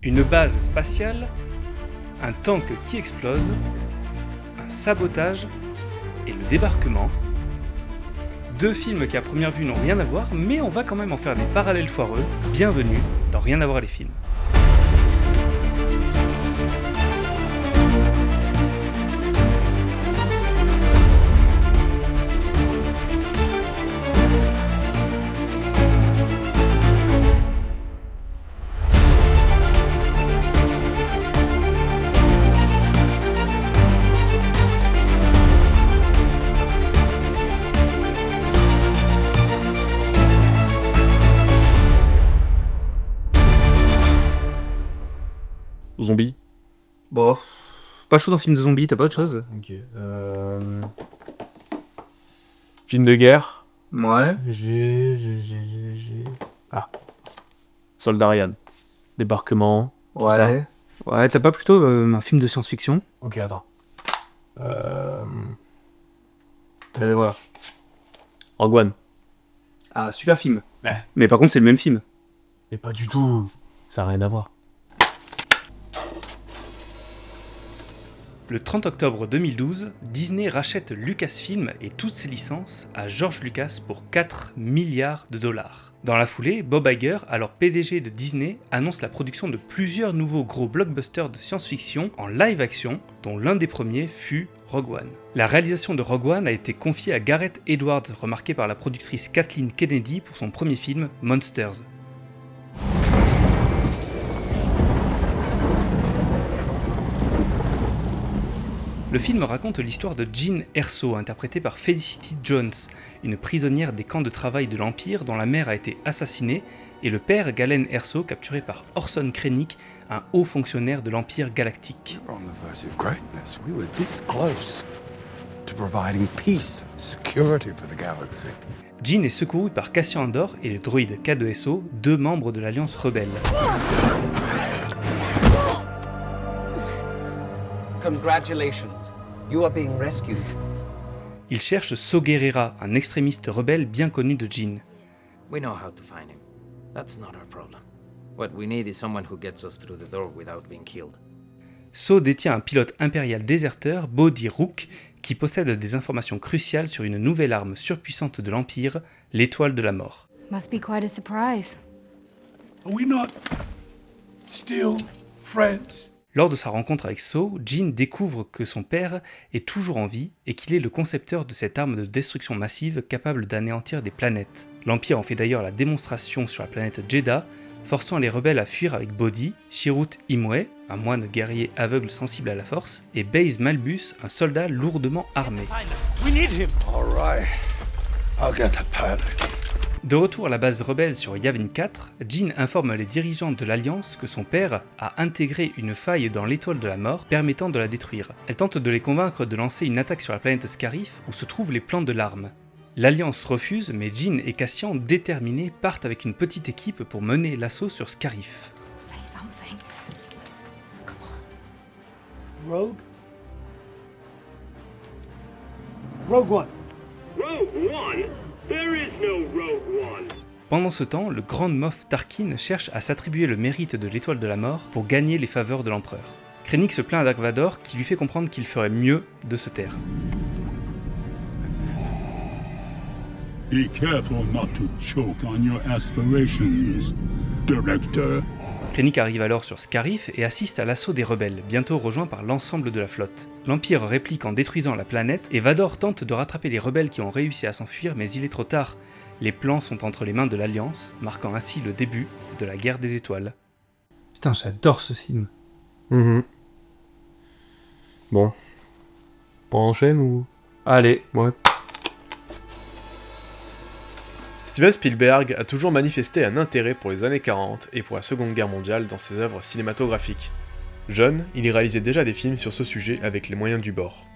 Une base spatiale, un tank qui explose, un sabotage et le débarquement. Deux films qui à première vue n'ont rien à voir, mais on va quand même en faire des parallèles foireux. Bienvenue dans Rien à voir les films. Zombie. Bon, pas chaud dans film de zombies, t'as pas autre chose? Ok. Film de guerre. Ouais. Ah. Soldat Ryan. Débarquement. tout ça. Ouais, t'as pas plutôt un film de science-fiction? Ok, attends. Allez, voilà. Rogue One. Ah, super film. Ouais. Mais par contre, c'est le même film. Mais pas du tout. Ça n'a rien à voir. Le 30 octobre 2012, Disney rachète Lucasfilm et toutes ses licences à George Lucas pour 4 milliards de dollars. Dans la foulée, Bob Iger, alors PDG de Disney, annonce la production de plusieurs nouveaux gros blockbusters de science-fiction en live-action, dont l'un des premiers fut Rogue One. La réalisation de Rogue One a été confiée à Gareth Edwards, remarqué par la productrice Kathleen Kennedy pour son premier film, Monsters. Le film raconte l'histoire de Jean Erso, interprétée par Felicity Jones, une prisonnière des camps de travail de l'Empire dont la mère a été assassinée, et le père Galen Erso, capturé par Orson Krennic, un haut fonctionnaire de l'Empire galactique. On the verge of greatness. We were this close to providing peace and security for the galaxy. Jean est secouru par Cassian Andor et le droïde K2SO, deux membres de l'Alliance rebelle. Congratulations, you are being rescued. Ils cherchent Saw Gerrera, un extrémiste rebelle bien connu de Jean. We know how to find him. That's not our problem. What we need is someone who gets us through the door without being killed. Saw détient un pilote impérial déserteur, Bodhi Rook, qui possède des informations cruciales sur une nouvelle arme surpuissante de l'Empire, l'étoile de la mort. Must be quite a surprise. Are we not still friends? Lors de sa rencontre avec Saw, Jean découvre que son père est toujours en vie et qu'il est le concepteur de cette arme de destruction massive capable d'anéantir des planètes. L'Empire en fait d'ailleurs la démonstration sur la planète Jedha, forçant les rebelles à fuir avec Bodhi, Chirrut Imwe, un moine guerrier aveugle sensible à la force, et Baze Malbus, un soldat lourdement armé. All right. I'll get the pilot. De retour à la base rebelle sur Yavin 4, Jean informe les dirigeants de l'Alliance que son père a intégré une faille dans l'étoile de la mort permettant de la détruire. Elle tente de les convaincre de lancer une attaque sur la planète Scarif où se trouvent les plans de l'arme. L'Alliance refuse, mais Jean et Cassian, déterminés, partent avec une petite équipe pour mener l'assaut sur Scarif. Say something. Come on. Rogue? Rogue One. Rogue One? There is no Rogue One. Pendant ce temps, le Grand Moff Tarkin cherche à s'attribuer le mérite de l'étoile de la mort pour gagner les faveurs de l'empereur. Krennic se plaint à Dark Vador qui lui fait comprendre qu'il ferait mieux de se taire. Be careful not to choke on your aspirations, Director. Krennic arrive alors sur Scarif et assiste à l'assaut des rebelles, bientôt rejoint par l'ensemble de la flotte. L'Empire réplique en détruisant la planète et Vador tente de rattraper les rebelles qui ont réussi à s'enfuir, mais il est trop tard. Les plans sont entre les mains de l'Alliance, marquant ainsi le début de la guerre des étoiles. Putain, j'adore ce film. Bon. On enchaîne ou... Allez, Ouais. Steven Spielberg a toujours manifesté un intérêt pour les années 40 et pour la Seconde Guerre mondiale dans ses œuvres cinématographiques. Jeune, il y réalisait déjà des films sur ce sujet avec les moyens du bord.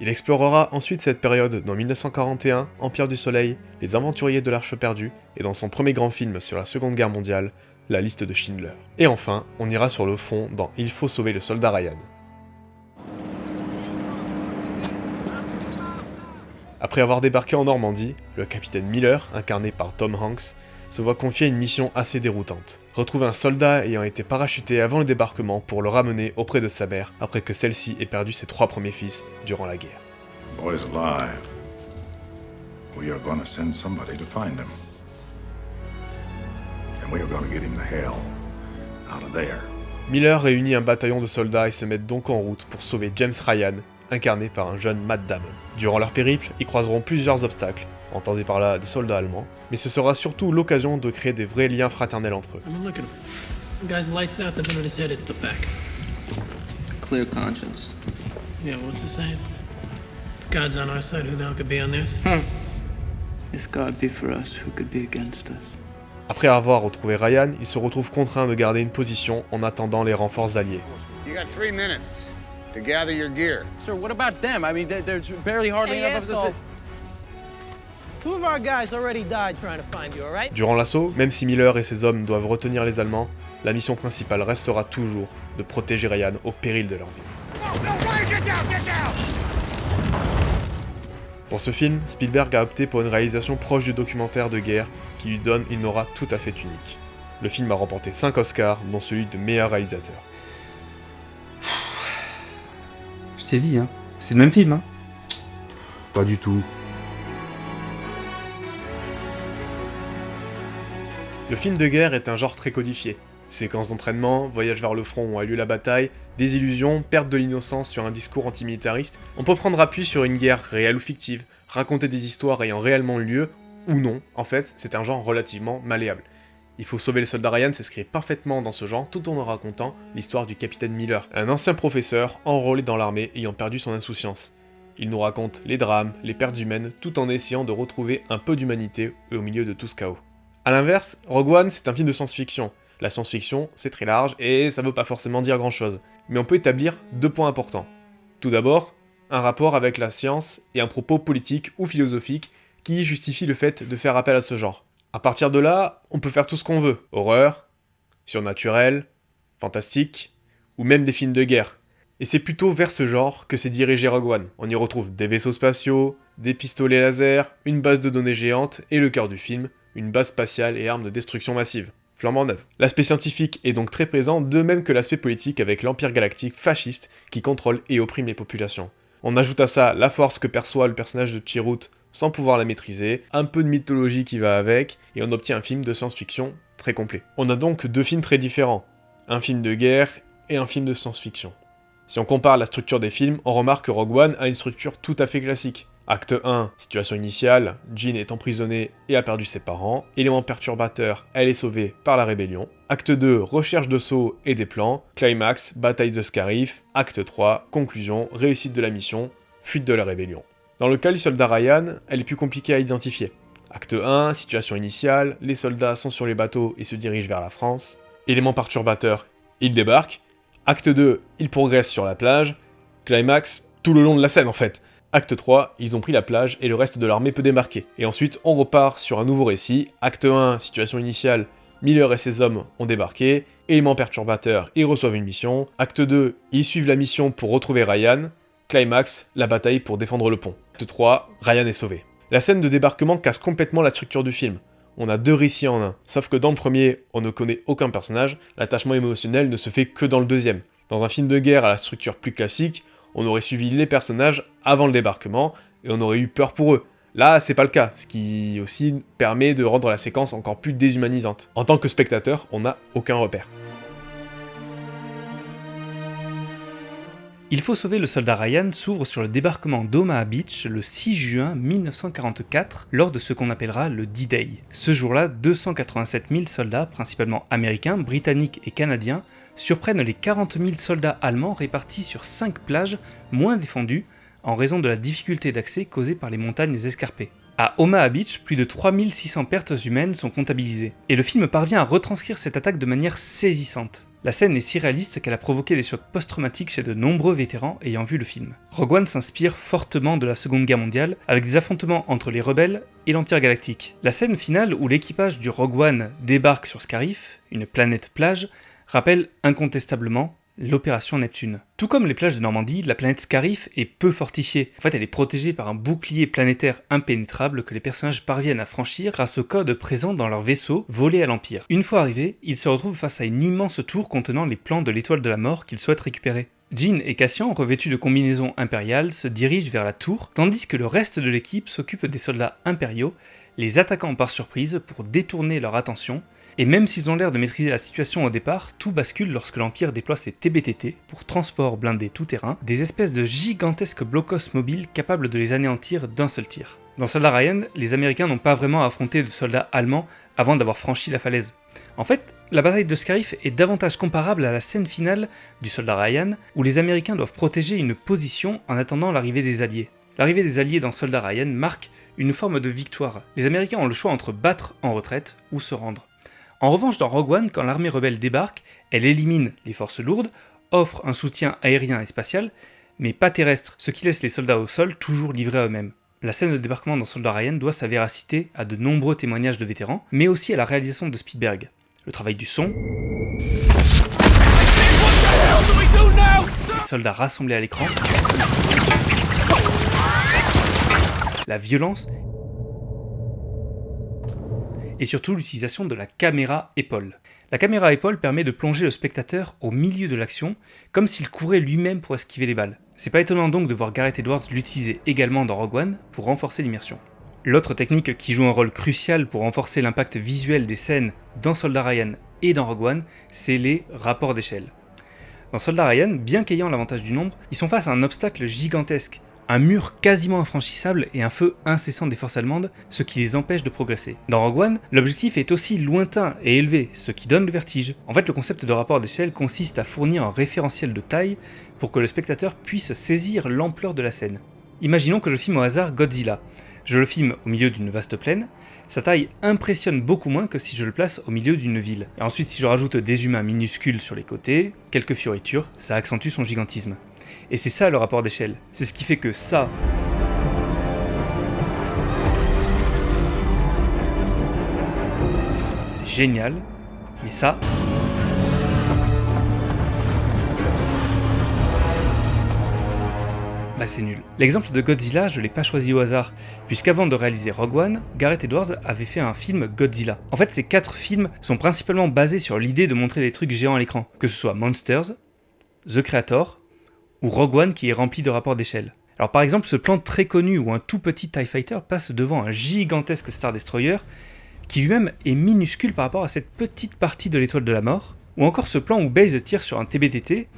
Il explorera ensuite cette période dans 1941, Empire du Soleil, Les Aventuriers de l'Arche perdue, et dans son premier grand film sur la Seconde Guerre mondiale, La Liste de Schindler. Et enfin, on ira sur le front dans Il faut sauver le soldat Ryan. Après avoir débarqué en Normandie, le capitaine Miller, incarné par Tom Hanks, se voit confier une mission assez déroutante. Retrouver un soldat ayant été parachuté avant le débarquement pour le ramener auprès de sa mère après que celle-ci ait perdu ses 3 premiers fils durant la guerre. The boy's alive. We are gonna send somebody to find him. And we are gonna get him the hell out of there. Miller réunit un bataillon de soldats et se met donc en route pour sauver James Ryan, incarné par un jeune Matt Damon. Durant leur périple, ils croiseront plusieurs obstacles, entendez par là des soldats allemands, mais ce sera surtout l'occasion de créer des vrais liens fraternels entre eux. I mean, look at him. The guy's lights out, the minute his head hits the back. Clear conscience. Yeah, what's the saying? If God's on our side, who the hell could be on theirs? If God be for us, who could be against us? Après avoir retrouvé Ryan, ils se retrouvent contraints de garder une position en attendant les renforts alliés. You got 3 minutes to gather your gear. Sir, what about them? I mean, there's barely hardly enough of this. 2 of our guys already died trying to find you, all right? Durant l'assaut, même si Miller et ses hommes doivent retenir les Allemands, la mission principale restera toujours de protéger Ryan au péril de leur vie. Pour ce film, Spielberg a opté pour une réalisation proche du documentaire de guerre qui lui donne une aura tout à fait unique. Le film a remporté 5 Oscars, dont celui de meilleur réalisateur. Je t'ai dit, hein. C'est le même film, hein. Pas du tout. Le film de guerre est un genre très codifié. Séquences d'entraînement, voyage vers le front où a lieu la bataille, désillusion, perte de l'innocence sur un discours antimilitariste. On peut prendre appui sur une guerre réelle ou fictive, raconter des histoires ayant réellement eu lieu, ou non. En fait, c'est un genre relativement malléable. Il faut sauver le soldat Ryan s'inscrit parfaitement dans ce genre tout en racontant l'histoire du capitaine Miller, un ancien professeur enrôlé dans l'armée ayant perdu son insouciance. Il nous raconte les drames, les pertes humaines, tout en essayant de retrouver un peu d'humanité au milieu de tout ce chaos. A l'inverse, Rogue One, c'est un film de science-fiction. La science-fiction, c'est très large et ça veut pas forcément dire grand-chose. Mais on peut établir 2 points importants. Tout d'abord, un rapport avec la science et un propos politique ou philosophique qui justifie le fait de faire appel à ce genre. À partir de là, on peut faire tout ce qu'on veut. Horreur, surnaturel, fantastique, ou même des films de guerre. Et c'est plutôt vers ce genre que s'est dirigé Rogue One. On y retrouve des vaisseaux spatiaux, des pistolets laser, une base de données géante et le cœur du film, une base spatiale et armes de destruction massive. Flambant neuf. L'aspect scientifique est donc très présent, de même que l'aspect politique avec l'Empire Galactique fasciste qui contrôle et opprime les populations. On ajoute à ça la force que perçoit le personnage de Chirrut sans pouvoir la maîtriser, un peu de mythologie qui va avec, et on obtient un film de science-fiction très complet. On a donc 2 films très différents, un film de guerre et un film de science-fiction. Si on compare la structure des films, on remarque que Rogue One a une structure tout à fait classique. Acte 1, situation initiale, Jean est emprisonnée et a perdu ses parents. Élément perturbateur, elle est sauvée par la rébellion. Acte 2, recherche de sceaux et des plans. Climax, bataille de Scarif. Acte 3, conclusion, réussite de la mission, fuite de la rébellion. Dans le cas du soldat Ryan, elle est plus compliquée à identifier. Acte 1, situation initiale, les soldats sont sur les bateaux et se dirigent vers la France. Élément perturbateur, ils débarquent. Acte 2, ils progressent sur la plage. Climax, tout le long de la scène en fait. Acte 3, ils ont pris la plage et le reste de l'armée peut débarquer. Et ensuite, on repart sur un nouveau récit. Acte 1, situation initiale, Miller et ses hommes ont débarqué. Élément perturbateur, ils reçoivent une mission. Acte 2, ils suivent la mission pour retrouver Ryan. Climax, la bataille pour défendre le pont. Acte 3, Ryan est sauvé. La scène de débarquement casse complètement la structure du film. On a 2 récits en un. Sauf que dans le premier, on ne connaît aucun personnage, l'attachement émotionnel ne se fait que dans le deuxième. Dans un film de guerre à la structure plus classique, on aurait suivi les personnages avant le débarquement et on aurait eu peur pour eux. Là, c'est pas le cas, ce qui aussi permet de rendre la séquence encore plus déshumanisante. En tant que spectateur, on n'a aucun repère. Il faut sauver le soldat Ryan s'ouvre sur le débarquement d'Omaha Beach le 6 juin 1944 lors de ce qu'on appellera le D-Day. Ce jour-là, 287 000 soldats, principalement américains, britanniques et canadiens, surprennent les 40 000 soldats allemands répartis sur 5 plages moins défendues en raison de la difficulté d'accès causée par les montagnes escarpées. À Omaha Beach, plus de 3600 pertes humaines sont comptabilisées, et le film parvient à retranscrire cette attaque de manière saisissante. La scène est si réaliste qu'elle a provoqué des chocs post-traumatiques chez de nombreux vétérans ayant vu le film. Rogue One s'inspire fortement de la Seconde Guerre mondiale, avec des affrontements entre les rebelles et l'Empire Galactique. La scène finale où l'équipage du Rogue One débarque sur Scarif, une planète plage, rappelle incontestablement l'opération Neptune. Tout comme les plages de Normandie, la planète Scarif est peu fortifiée. En fait, elle est protégée par un bouclier planétaire impénétrable que les personnages parviennent à franchir grâce au code présent dans leur vaisseau volé à l'Empire. Une fois arrivés, ils se retrouvent face à une immense tour contenant les plans de l'étoile de la mort qu'ils souhaitent récupérer. Jean et Cassian, revêtus de combinaisons impériales, se dirigent vers la tour, tandis que le reste de l'équipe s'occupe des soldats impériaux, les attaquant par surprise pour détourner leur attention. Et même s'ils ont l'air de maîtriser la situation au départ, tout bascule lorsque l'Empire déploie ses TBTT, pour transport blindé tout-terrain, des espèces de gigantesques blocos mobiles capables de les anéantir d'un seul tir. Dans Soldat Ryan, les Américains n'ont pas vraiment affronté de soldats allemands avant d'avoir franchi la falaise. En fait, la bataille de Scarif est davantage comparable à la scène finale du Soldat Ryan, où les Américains doivent protéger une position en attendant l'arrivée des Alliés. L'arrivée des Alliés dans Soldat Ryan marque une forme de victoire. Les Américains ont le choix entre battre en retraite ou se rendre. En revanche, dans Rogue One, quand l'armée rebelle débarque, elle élimine les forces lourdes, offre un soutien aérien et spatial, mais pas terrestre, ce qui laisse les soldats au sol toujours livrés à eux-mêmes. La scène de débarquement dans Soldat Ryan doit sa véracité à de nombreux témoignages de vétérans, mais aussi à la réalisation de Spielberg. Le travail du son, les soldats rassemblés à l'écran, la violence, et surtout l'utilisation de la caméra épaule. La caméra épaule permet de plonger le spectateur au milieu de l'action, comme s'il courait lui-même pour esquiver les balles. C'est pas étonnant donc de voir Gareth Edwards l'utiliser également dans Rogue One pour renforcer l'immersion. L'autre technique qui joue un rôle crucial pour renforcer l'impact visuel des scènes dans Soldat Ryan et dans Rogue One, c'est les rapports d'échelle. Dans Soldat Ryan, bien qu'ayant l'avantage du nombre, ils sont face à un obstacle gigantesque, un mur quasiment infranchissable et un feu incessant des forces allemandes, ce qui les empêche de progresser. Dans Rogue One, l'objectif est aussi lointain et élevé, ce qui donne le vertige. En fait, le concept de rapport d'échelle consiste à fournir un référentiel de taille pour que le spectateur puisse saisir l'ampleur de la scène. Imaginons que je filme au hasard Godzilla. Je le filme au milieu d'une vaste plaine, sa taille impressionne beaucoup moins que si je le place au milieu d'une ville. Et ensuite, si je rajoute des humains minuscules sur les côtés, quelques fioritures, ça accentue son gigantisme. Et c'est ça le rapport d'échelle. C'est ce qui fait que ça... c'est génial, mais ça... bah c'est nul. L'exemple de Godzilla, je l'ai pas choisi au hasard, puisqu'avant de réaliser Rogue One, Gareth Edwards avait fait un film Godzilla. En fait, ces 4 films sont principalement basés sur l'idée de montrer des trucs géants à l'écran, que ce soit Monsters, The Creator, ou Rogue One qui est rempli de rapports d'échelle. Alors par exemple, ce plan très connu où un tout petit TIE Fighter passe devant un gigantesque Star Destroyer, qui lui-même est minuscule par rapport à cette petite partie de l'étoile de la mort, ou encore ce plan où Baze tire sur un TBTT,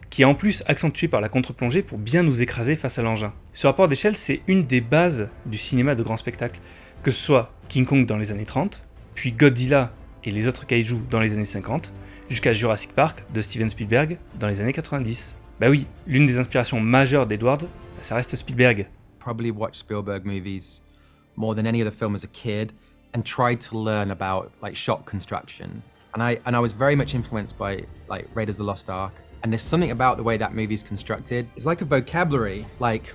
qui est en plus accentué par la contre-plongée pour bien nous écraser face à l'engin. Ce rapport d'échelle, c'est une des bases du cinéma de grand spectacle, que ce soit King Kong dans les années 30, puis Godzilla et les autres kaiju dans les années 50, jusqu'à Jurassic Park de Steven Spielberg dans les années 90. Bah oui, l'une des inspirations majeures d'Edwards, ça reste Spielberg. Probably watched Spielberg movies more than any other film as a kid and tried to learn about like shot construction. And I was very much influenced by like Raiders of the Lost Ark. And there's something about the way that movie's constructed. It's like a vocabulary, like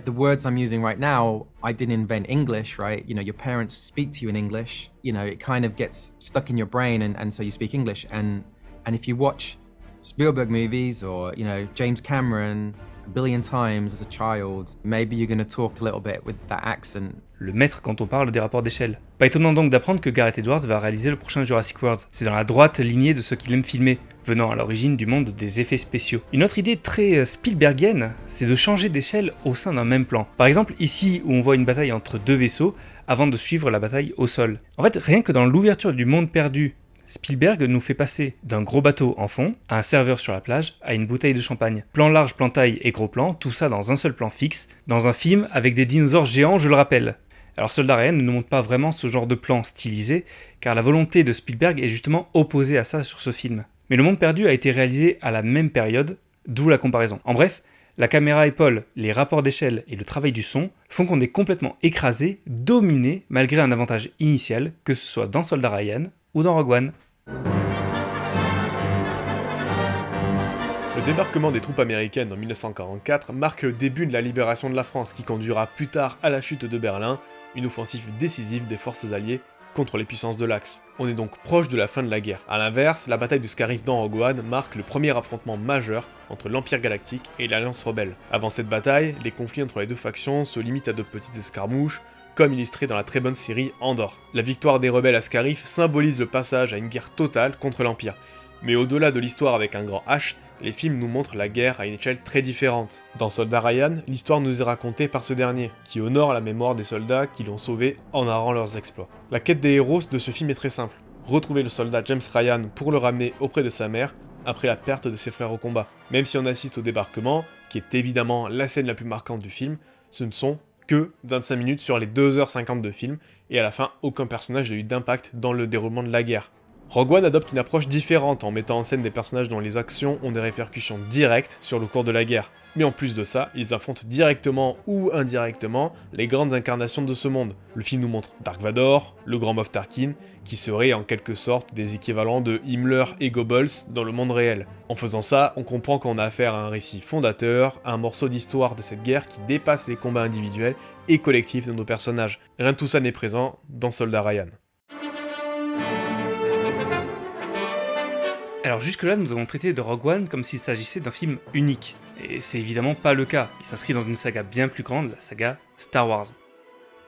the words I'm using right now, I didn't invent English, right? You know, your parents speak to you in English. You know, it kind of gets stuck in your brain and so you speak English. And if you watch Spielberg movies or, you know, James Cameron a billion times as a child, maybe you're going to talk a little bit with that accent. Le maître quand on parle des rapports d'échelle. Pas étonnant donc d'apprendre que Gareth Edwards va réaliser le prochain Jurassic World. C'est dans la droite lignée de ce qu'il aime filmer, venant à l'origine du monde des effets spéciaux. Une autre idée très Spielbergienne, c'est de changer d'échelle au sein d'un même plan. Par exemple, ici où on voit une bataille entre 2 vaisseaux, avant de suivre la bataille au sol. En fait, rien que dans l'ouverture du monde perdu, Spielberg nous fait passer d'un gros bateau en fond, à un serveur sur la plage, à une bouteille de champagne. Plan large, plan taille et gros plan, tout ça dans un seul plan fixe, dans un film avec des dinosaures géants, je le rappelle. Alors Soldat Ryan ne nous montre pas vraiment ce genre de plan stylisé, car la volonté de Spielberg est justement opposée à ça sur ce film. Mais Le Monde Perdu a été réalisé à la même période, d'où la comparaison. En bref, la caméra épaule, les rapports d'échelle et le travail du son font qu'on est complètement écrasé, dominé, malgré un avantage initial, que ce soit dans Soldat Ryan ou dans Rogue One. Le débarquement des troupes américaines en 1944 marque le début de la libération de la France qui conduira plus tard à la chute de Berlin, une offensive décisive des forces alliées contre les puissances de l'Axe. On est donc proche de la fin de la guerre. A l'inverse, la bataille de Scarif dans Rogue One marque le premier affrontement majeur entre l'Empire Galactique et l'Alliance Rebelle. Avant cette bataille, les conflits entre les deux factions se limitent à de petites escarmouches, comme illustré dans la très bonne série Andor. La victoire des rebelles à Scarif symbolise le passage à une guerre totale contre l'Empire. Mais au-delà de l'histoire avec un grand H, les films nous montrent la guerre à une échelle très différente. Dans Soldat Ryan, l'histoire nous est racontée par ce dernier, qui honore la mémoire des soldats qui l'ont sauvé en narrant leurs exploits. La quête des héros de ce film est très simple. Retrouver le soldat James Ryan pour le ramener auprès de sa mère, après la perte de ses frères au combat. Même si on assiste au débarquement, qui est évidemment la scène la plus marquante du film, ce ne sont que 25 minutes sur les 2h50 de film, et à la fin, aucun personnage n'a eu d'impact dans le déroulement de la guerre. Rogue One adopte une approche différente en mettant en scène des personnages dont les actions ont des répercussions directes sur le cours de la guerre. Mais en plus de ça, ils affrontent directement ou indirectement les grandes incarnations de ce monde. Le film nous montre Dark Vador, le grand Moff Tarkin, qui seraient en quelque sorte des équivalents de Himmler et Goebbels dans le monde réel. En faisant ça, on comprend qu'on a affaire à un récit fondateur, à un morceau d'histoire de cette guerre qui dépasse les combats individuels et collectifs de nos personnages. Rien de tout ça n'est présent dans Soldat Ryan. Alors jusque-là, nous avons traité de Rogue One comme s'il s'agissait d'un film unique. Et c'est évidemment pas le cas, il s'inscrit dans une saga bien plus grande, la saga Star Wars.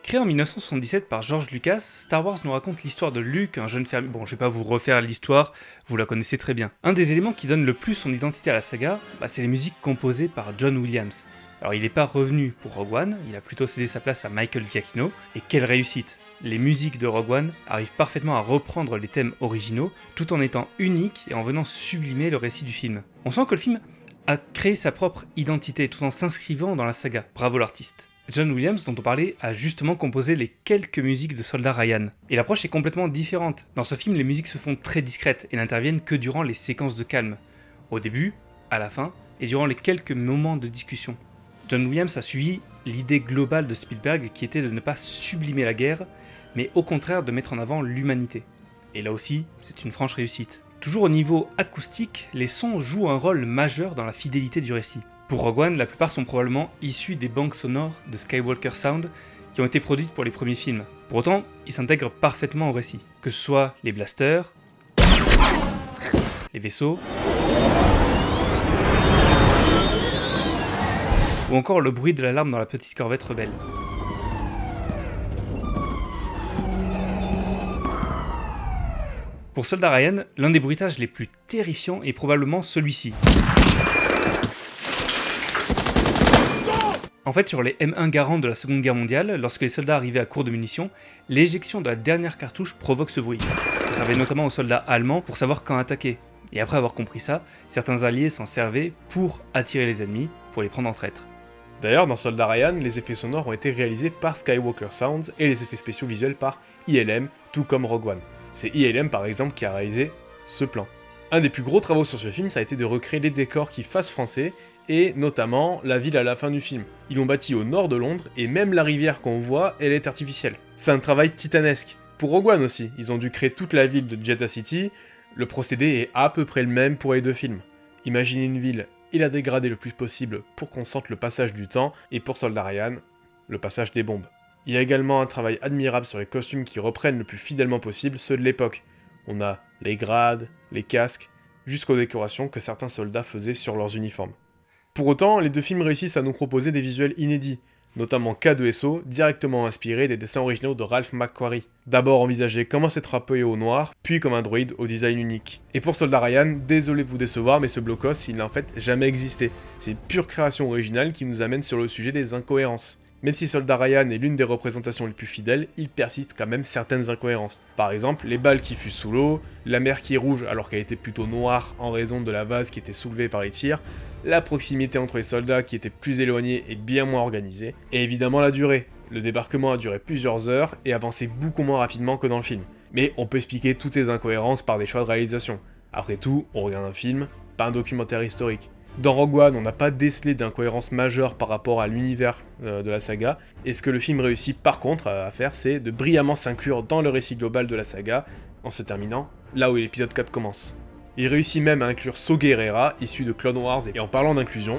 Créé en 1977 par George Lucas, Star Wars nous raconte l'histoire de Luke, un jeune fermier... Bon, je vais pas vous refaire l'histoire, vous la connaissez très bien. Un des éléments qui donne le plus son identité à la saga, c'est les musiques composées par John Williams. Alors il n'est pas revenu pour Rogue One, il a plutôt cédé sa place à Michael Giacchino, et quelle réussite! Les musiques de Rogue One arrivent parfaitement à reprendre les thèmes originaux, tout en étant uniques et en venant sublimer le récit du film. On sent que le film a créé sa propre identité tout en s'inscrivant dans la saga. Bravo l'artiste. John Williams, dont on parlait, a justement composé les quelques musiques de Soldat Ryan. Et l'approche est complètement différente. Dans ce film, les musiques se font très discrètes et n'interviennent que durant les séquences de calme. Au début, à la fin, et durant les quelques moments de discussion. John Williams a suivi l'idée globale de Spielberg qui était de ne pas sublimer la guerre, mais au contraire de mettre en avant l'humanité. Et là aussi, c'est une franche réussite. Toujours au niveau acoustique, les sons jouent un rôle majeur dans la fidélité du récit. Pour Rogue One, la plupart sont probablement issus des banques sonores de Skywalker Sound qui ont été produites pour les premiers films. Pour autant, ils s'intègrent parfaitement au récit, que ce soit les blasters, les vaisseaux, ou encore le bruit de l'alarme dans la petite corvette rebelle. Pour Soldat Ryan, l'un des bruitages les plus terrifiants est probablement celui-ci. En fait, sur les M1 Garand de la Seconde Guerre mondiale, lorsque les soldats arrivaient à court de munitions, l'éjection de la dernière cartouche provoque ce bruit. Ça servait notamment aux soldats allemands pour savoir quand attaquer. Et après avoir compris ça, certains alliés s'en servaient pour attirer les ennemis, pour les prendre en traître. D'ailleurs, dans Soldat Ryan, les effets sonores ont été réalisés par Skywalker Sounds et les effets spéciaux visuels par ILM, tout comme Rogue One. C'est ILM par exemple qui a réalisé ce plan. Un des plus gros travaux sur ce film, ça a été de recréer les décors qui fassent français, et notamment la ville à la fin du film. Ils l'ont bâti au nord de Londres, et même la rivière qu'on voit, elle est artificielle. C'est un travail titanesque. Pour Rogue One aussi, ils ont dû créer toute la ville de Jedha City, le procédé est à peu près le même pour les deux films. Imaginez une ville et la dégrader le plus possible pour qu'on sente le passage du temps, et pour Soldat Ryan, le passage des bombes. Il y a également un travail admirable sur les costumes qui reprennent le plus fidèlement possible ceux de l'époque. On a les grades, les casques, jusqu'aux décorations que certains soldats faisaient sur leurs uniformes. Pour autant, les deux films réussissent à nous proposer des visuels inédits, notamment K2SO, directement inspiré des dessins originaux de Ralph McQuarrie. D'abord envisagé comme un C-3PO au noir, puis comme un droïde au design unique. Et pour Soldat Ryan, désolé de vous décevoir, mais ce blocos, il n'a en fait jamais existé. C'est une pure création originale qui nous amène sur le sujet des incohérences. Même si Soldat Ryan est l'une des représentations les plus fidèles, il persiste quand même certaines incohérences. Par exemple, les balles qui fusent sous l'eau, la mer qui est rouge alors qu'elle était plutôt noire en raison de la vase qui était soulevée par les tirs, la proximité entre les soldats qui étaient plus éloignés et bien moins organisés, et évidemment la durée. Le débarquement a duré plusieurs heures et avancé beaucoup moins rapidement que dans le film. Mais on peut expliquer toutes ces incohérences par des choix de réalisation. Après tout, on regarde un film, pas un documentaire historique. Dans Rogue One, on n'a pas décelé d'incohérence majeure par rapport à l'univers de la saga, et ce que le film réussit par contre à faire, c'est de brillamment s'inclure dans le récit global de la saga, en se terminant là où l'épisode 4 commence. Il réussit même à inclure Saw Gerrera, issu de Clone Wars, et en parlant d'inclusion,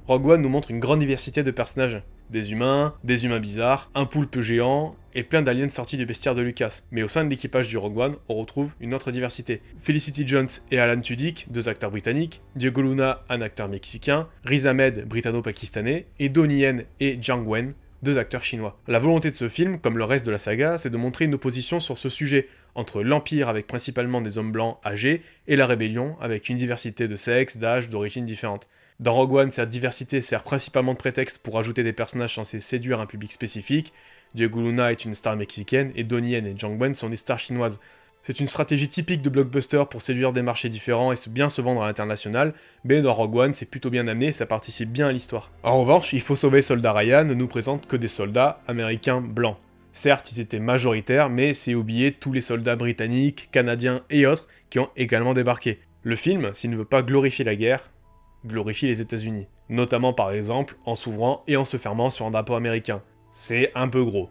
Rogue One nous montre une grande diversité de personnages. Des humains bizarres, un poulpe géant, et plein d'aliens sortis du bestiaire de Lucas. Mais au sein de l'équipage du Rogue One, on retrouve une autre diversité. Felicity Jones et Alan Tudyk, 2 acteurs britanniques, Diego Luna, un acteur mexicain, Riz Ahmed, britanno-pakistanais, et Donnie Yen et Jiang Wen, 2 acteurs chinois. La volonté de ce film, comme le reste de la saga, c'est de montrer une opposition sur ce sujet, entre l'Empire avec principalement des hommes blancs âgés, et la Rébellion avec une diversité de sexe, d'âge, d'origines différentes. Dans Rogue One, cette diversité sert principalement de prétexte pour ajouter des personnages censés séduire un public spécifique. Diego Luna est une star mexicaine, et Donnie Yen et Jiang Wen sont des stars chinoises. C'est une stratégie typique de blockbuster pour séduire des marchés différents et bien se vendre à l'international, mais dans Rogue One, c'est plutôt bien amené et ça participe bien à l'histoire. En revanche, Il faut sauver Soldat Ryan ne nous présente que des soldats américains blancs. Certes, ils étaient majoritaires, mais c'est oublier tous les soldats britanniques, canadiens et autres qui ont également débarqué. Le film, s'il ne veut pas glorifier la guerre, glorifie les États-Unis. Notamment par exemple en s'ouvrant et en se fermant sur un drapeau américain. C'est un peu gros.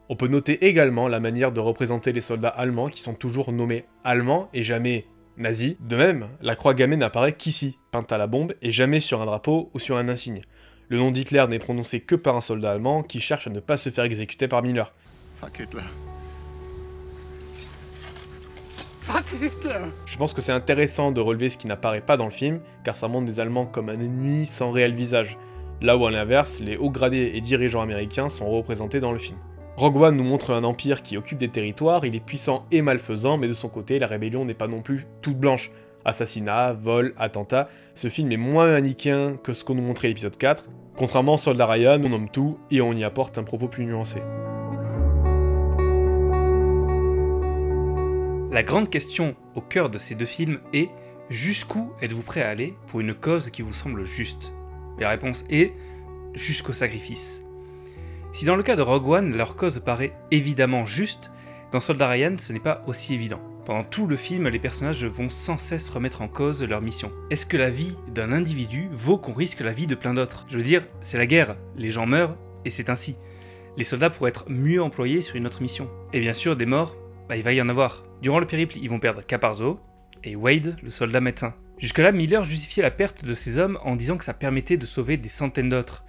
On peut noter également la manière de représenter les soldats allemands qui sont toujours nommés allemands et jamais nazis. De même, la croix gammée n'apparaît qu'ici, peinte à la bombe et jamais sur un drapeau ou sur un insigne. Le nom d'Hitler n'est prononcé que par un soldat allemand qui cherche à ne pas se faire exécuter par Miller. Fuck Hitler. Je pense que c'est intéressant de relever ce qui n'apparaît pas dans le film, car ça montre des Allemands comme un ennemi sans réel visage, là où à l'inverse, les hauts gradés et dirigeants américains sont représentés dans le film. Rogue One nous montre un empire qui occupe des territoires, il est puissant et malfaisant, mais de son côté, la rébellion n'est pas non plus toute blanche. Assassinats, vols, attentats, ce film est moins manichéen que ce qu'on nous montrait l'épisode 4. Contrairement à Soldat Ryan, on nomme tout et on y apporte un propos plus nuancé. La grande question au cœur de ces 2 films est jusqu'où êtes-vous prêt à aller pour une cause qui vous semble juste ? Et la réponse est jusqu'au sacrifice. Si dans le cas de Rogue One, leur cause paraît évidemment juste, dans Soldat Ryan, ce n'est pas aussi évident. Pendant tout le film, les personnages vont sans cesse remettre en cause leur mission. Est-ce que la vie d'un individu vaut qu'on risque la vie de plein d'autres ? Je veux dire, c'est la guerre, les gens meurent, et c'est ainsi. Les soldats pourraient être mieux employés sur une autre mission. Et bien sûr, des morts, il va y en avoir. Durant le périple, ils vont perdre Caparzo et Wade, le soldat médecin. Jusque-là, Miller justifiait la perte de ces hommes en disant que ça permettait de sauver des centaines d'autres.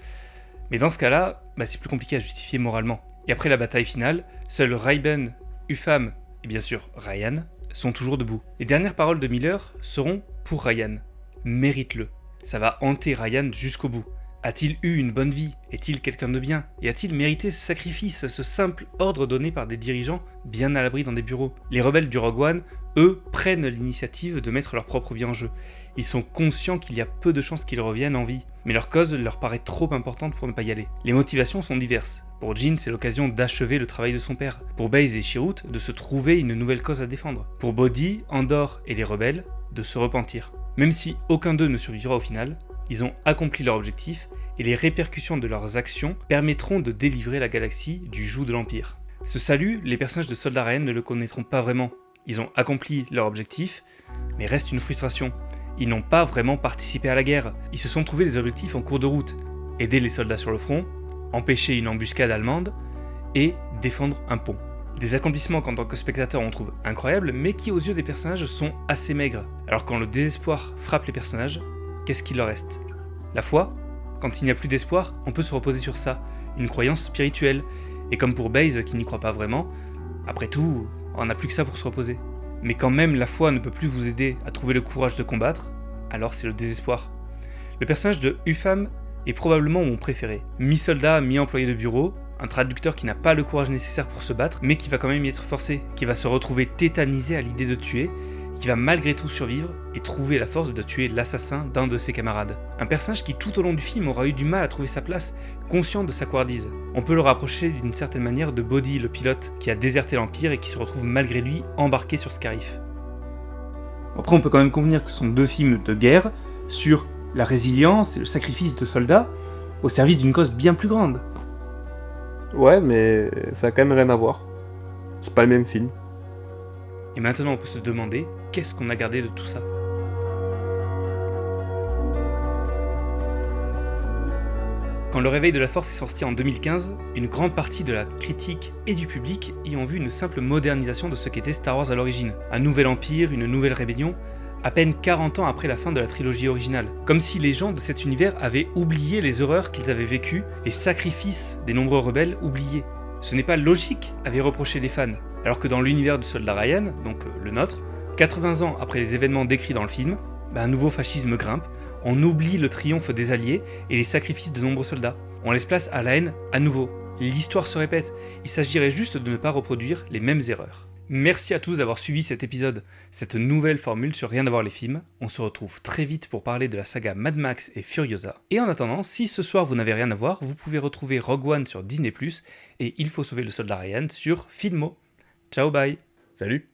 Mais dans ce cas-là, c'est plus compliqué à justifier moralement. Et après la bataille finale, seuls Rayben, Upham et bien sûr Ryan sont toujours debout. Les dernières paroles de Miller seront pour Ryan. Mérite-le. Ça va hanter Ryan jusqu'au bout. A-t-il eu une bonne vie ? Est-il quelqu'un de bien ? Et a-t-il mérité ce sacrifice, ce simple ordre donné par des dirigeants bien à l'abri dans des bureaux ? Les rebelles du Rogue One, eux, prennent l'initiative de mettre leur propre vie en jeu. Ils sont conscients qu'il y a peu de chances qu'ils reviennent en vie, mais leur cause leur paraît trop importante pour ne pas y aller. Les motivations sont diverses. Pour Jyn, c'est l'occasion d'achever le travail de son père. Pour Baze et Chirrut, de se trouver une nouvelle cause à défendre. Pour Bodhi, Andor et les rebelles, de se repentir. Même si aucun d'eux ne survivra au final, ils ont accompli leur objectif et les répercussions de leurs actions permettront de délivrer la galaxie du joug de l'Empire. Ce salut, les personnages de Soldat Ryan ne le connaîtront pas vraiment. Ils ont accompli leur objectif, mais reste une frustration. Ils n'ont pas vraiment participé à la guerre. Ils se sont trouvés des objectifs en cours de route. Aider les soldats sur le front, empêcher une embuscade allemande et défendre un pont. Des accomplissements qu'en tant que spectateur on trouve incroyables, mais qui aux yeux des personnages sont assez maigres. Alors quand le désespoir frappe les personnages, qu'est-ce qu'il leur reste ? La foi ? Quand il n'y a plus d'espoir, on peut se reposer sur ça, une croyance spirituelle. Et comme pour Baze qui n'y croit pas vraiment, après tout, on n'a plus que ça pour se reposer. Mais quand même la foi ne peut plus vous aider à trouver le courage de combattre, alors c'est le désespoir. Le personnage de Upham est probablement mon préféré. Mi-soldat, mi-employé de bureau, un traducteur qui n'a pas le courage nécessaire pour se battre, mais qui va quand même y être forcé, qui va se retrouver tétanisé à l'idée de tuer, qui va malgré tout survivre et trouver la force de tuer l'assassin d'un de ses camarades. Un personnage qui tout au long du film aura eu du mal à trouver sa place, conscient de sa couardise. On peut le rapprocher d'une certaine manière de Bodhi, le pilote, qui a déserté l'Empire et qui se retrouve malgré lui embarqué sur Scarif. Après on peut quand même convenir que ce sont 2 films de guerre sur la résilience et le sacrifice de soldats au service d'une cause bien plus grande. Ouais, mais ça a quand même rien à voir. C'est pas le même film. Et maintenant on peut se demander, qu'est-ce qu'on a gardé de tout ça ? Quand Le Réveil de la Force est sorti en 2015, une grande partie de la critique et du public y ont vu une simple modernisation de ce qu'était Star Wars à l'origine. Un nouvel empire, une nouvelle rébellion, à peine 40 ans après la fin de la trilogie originale, comme si les gens de cet univers avaient oublié les horreurs qu'ils avaient vécues, les sacrifices des nombreux rebelles oubliés. Ce n'est pas logique, avaient reproché les fans, alors que dans l'univers du soldat Ryan, donc le nôtre, 80 ans après les événements décrits dans le film, un nouveau fascisme grimpe, on oublie le triomphe des Alliés et les sacrifices de nombreux soldats. On laisse place à la haine à nouveau. L'histoire se répète, il s'agirait juste de ne pas reproduire les mêmes erreurs. Merci à tous d'avoir suivi cet épisode, cette nouvelle formule sur Rien à voir les films. On se retrouve très vite pour parler de la saga Mad Max et Furiosa. Et en attendant, si ce soir vous n'avez rien à voir, vous pouvez retrouver Rogue One sur Disney+, et Il faut sauver le soldat Ryan sur Filmo. Ciao, bye. Salut.